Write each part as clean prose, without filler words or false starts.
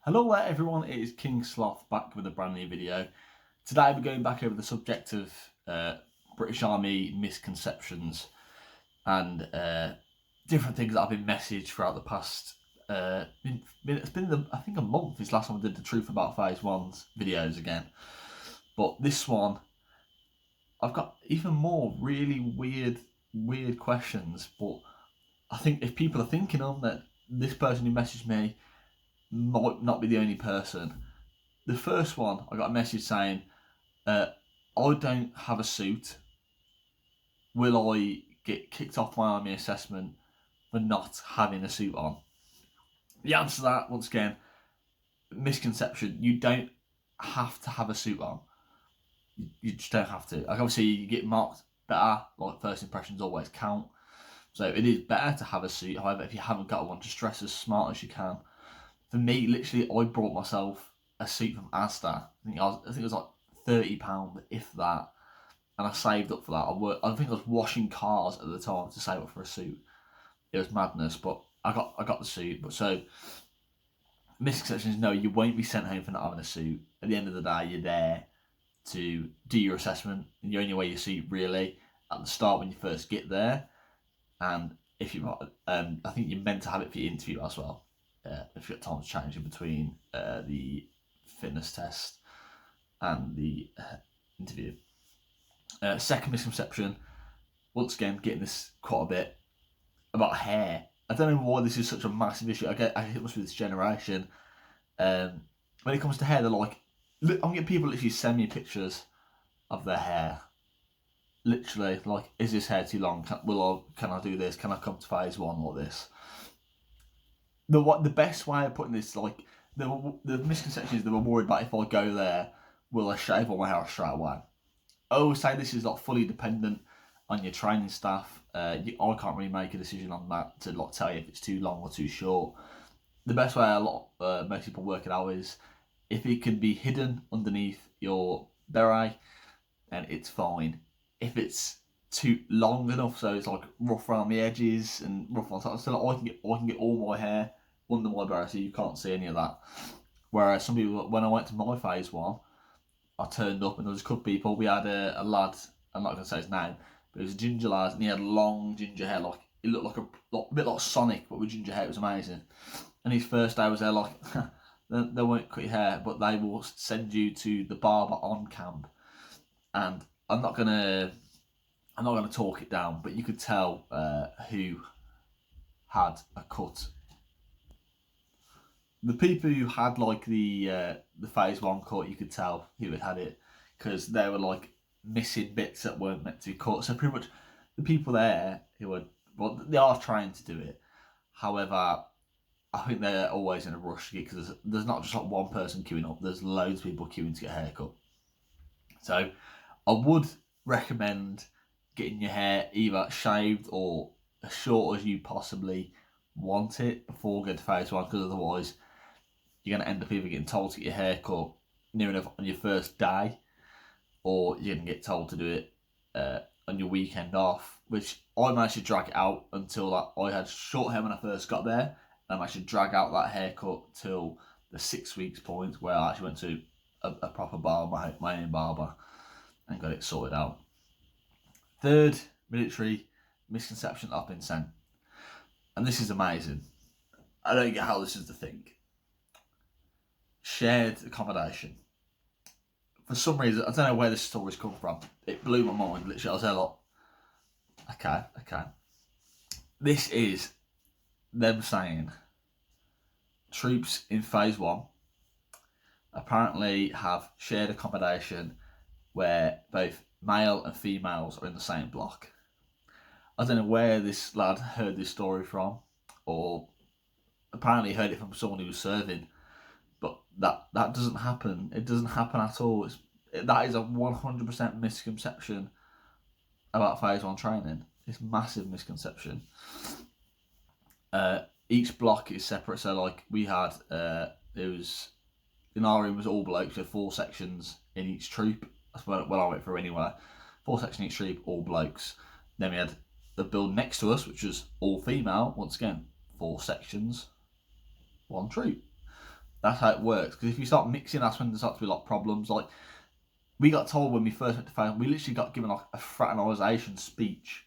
Hello there everyone, it is King Sloth back with a brand new video. Today we're going back over the subject of British Army misconceptions and different things that have been messaged throughout the past, it's been I think a month since last time I did the Truth About Phase 1's videos again. But this one, I've got even more really weird questions, but I think if people are thinking on that this person who messaged me might not be the only person. The first one, I got a message saying, I don't have a suit. Will I get kicked off my army assessment for not having a suit on? The answer to that, once again, misconception. You don't have to have a suit on. You just don't have to. Like, obviously, you get marked better. Like, first impressions always count. So it is better to have a suit. However, if you haven't got one, just dress as smart as you can. For me, literally, I brought myself a suit from Asda. I think it was like £30, if that, and I saved up for that. I think I was washing cars at the time to save up for a suit. It was madness, but I got the suit. But so, misconceptions: no, you won't be sent home for not having a suit. At the end of the day, you're there to do your assessment, and you only wear your suit really at the start when you first get there. And if you, I think you're meant to have it for your interview as well. If you've got time to change in between the fitness test and the interview. Second misconception, once again, getting this quite a bit, about hair. I don't know why this is such a massive issue. I guess it must be this generation. When it comes to hair, they're like, I'm getting people literally send me pictures of their hair. Literally, like, is this hair too long? Can I do this? Can I come to phase 1 like this? The best way of putting this, like, the misconception is they were worried about if I go there, will I shave all my hair straight away? I always say this is like fully dependent on your training staff. I can't really make a decision on that to like tell you if it's too long or too short. The best way most people work it out is if it can be hidden underneath your beret, then it's fine. If it's too long enough, so it's like rough around the edges and rough on top, so like I can get all my hair under my beret, so you can't see any of that. Whereas some people, when I went to my phase 1, I turned up and there was a couple of people. We had a lad, I'm not going to say his name, but he was a ginger lad and he had long ginger hair, like it looked like a bit like Sonic, but with ginger hair. It was amazing. And his first day was there, like, they won't cut your hair, but they will send you to the barber on camp. And I'm not gonna talk it down, but you could tell who had a cut. The people who had like the phase 1 cut, you could tell who had it because they were like missing bits that weren't meant to be cut. So pretty much the people there who are, well, they are trying to do it. However, I think they're always in a rush to get, because there's not just like one person queuing up. There's loads of people queuing to get a haircut. So I would recommend getting your hair either shaved or as short as you possibly want it before going to phase 1, because otherwise you're going to end up either getting told to get your hair cut near enough on your first day, or you're going to get told to do it on your weekend off, which I managed to drag it out until I had short hair when I first got there, and I managed to drag out that haircut till the 6 weeks point where I actually went to a proper barber, my own barber, and got it sorted out. Third military misconception I've been sent, and this is amazing. I don't get how this is the thing. Shared accommodation. For some reason, I don't know where this story's come from. It blew my mind. Literally, I was there like, okay. This is them saying troops in phase 1 apparently have shared accommodation where both male and females are in the same block. I don't know where this lad heard this story from, or apparently heard it from someone who was serving, but that doesn't happen. It doesn't happen at all. That is a 100% misconception about phase 1 training. It's massive misconception. Each block is separate, so like we had, it was, in our room was all blokes, so 4 sections in each troop. That's what I went through anyway. 4 sections in each troop, all blokes. Then we had the build next to us, which was all female. Once again, 4 sections, 1 troop. That's how it works. Because if you start mixing, that's when there starts to be a lot of problems. Like, we got told when we first went to phase, we literally got given like a fraternisation speech.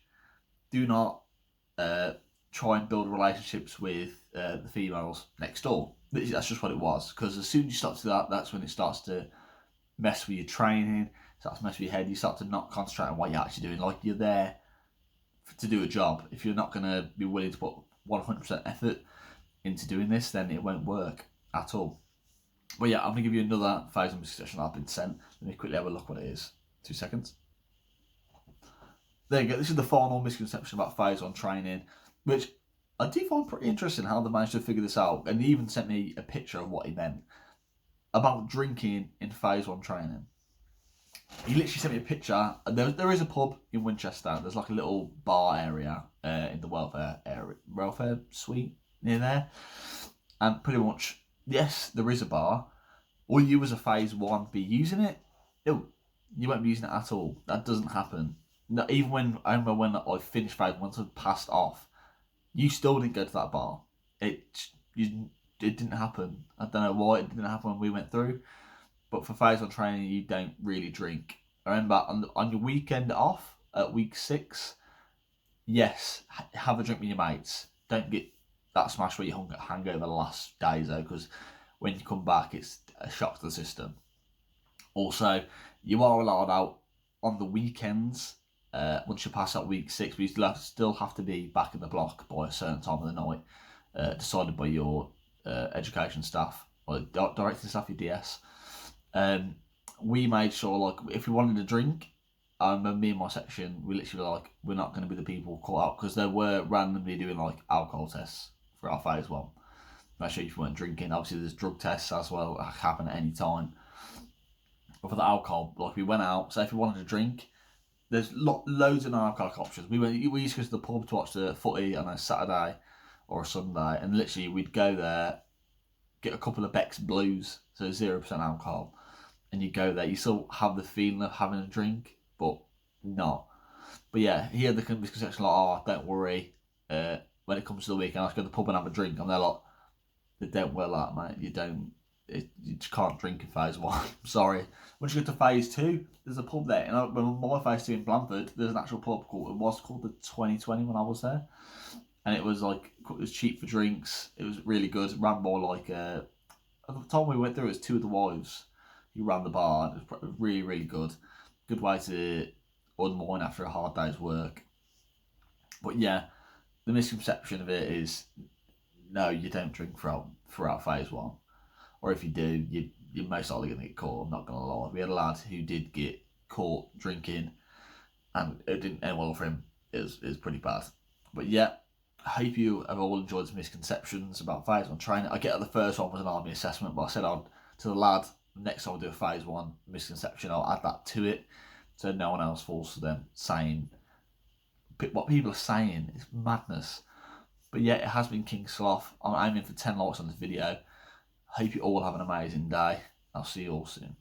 Do not try and build relationships with the females next door. Literally, that's just what it was. Because as soon as you start to do that, that's when it starts to mess with your training, starts to mess with your head. You start to not concentrate on what you're actually doing. Like, you're there to do a job. If you're not going to be willing to put 100% effort into doing this, then it won't work at all. But yeah, I'm going to give you another phase one misconception that I've been sent. Let me quickly have a look what it is. 2 seconds. There you go. This is the final misconception about phase one training, which I do find pretty interesting how they managed to figure this out. And he even sent me a picture of what he meant about drinking in phase one training. He literally sent me a picture. There is a pub in Winchester. There's like a little bar area in the welfare suite near there. And pretty much, yes, there is a bar. Will you as a phase one be using it? No, you won't be using it at all. That doesn't happen. No, even when I remember when I finished phase one, once I passed off, you still didn't go to that bar. It didn't happen. I don't know why it didn't happen when we went through. But for phase one training, you don't really drink. I remember on your weekend off at week 6, yes, have a drink with your mates. Don't get that smash where you hang over the last days though, because when you come back, it's a shock to the system. Also, you are allowed out on the weekends. Once you pass out week 6, but you still have to be back in the block by a certain time of the night, decided by your education staff or directing staff, your DS. We made sure, like, if we wanted to drink, I remember me and my section, we literally were like, we're not going to be the people caught out, because they were randomly doing like alcohol tests for our phase one. Make sure if you weren't drinking. Obviously, there's drug tests as well that happen at any time. But for the alcohol, like, we went out. So if we wanted to drink, there's loads of non-alcoholic options. We used to go to the pub to watch the footy on a Saturday or a Sunday, and literally we'd go there, get a couple of Beck's Blues, so 0% alcohol, and you go there. You still have the feeling of having a drink, but not. But yeah, he had the misconception like, oh, don't worry. When it comes to the weekend, I just go to the pub and have a drink. And they're like, they don't wear that, mate. You just can't drink in phase one. Sorry. Once you get to phase 2, there's a pub there. And when my phase 2 in Blandford, there's an actual pub called the 2020 when I was there. And it was cheap for drinks. It was really good. It ran more like at the time we went through, it was 2 of the wives who ran the bar. It was really, really good. Good way to unwind after a hard day's work. But yeah, the misconception of it is, no, you don't drink throughout phase 1. Or if you do, you're most likely going to get caught. I'm not going to lie. We had a lad who did get caught drinking, and it didn't end well for him. It was pretty bad. But yeah, I hope you have all enjoyed the misconceptions about phase 1 training. I get that the first one was an army assessment, but I said to the lad, next time we do a phase 1 misconception, I'll add that to it, so no one else falls for them saying what people are saying. It's madness. But yeah, it has been King Sloth. I'm aiming for 10 likes on this video. Hope you all have an amazing day. I'll see you all soon.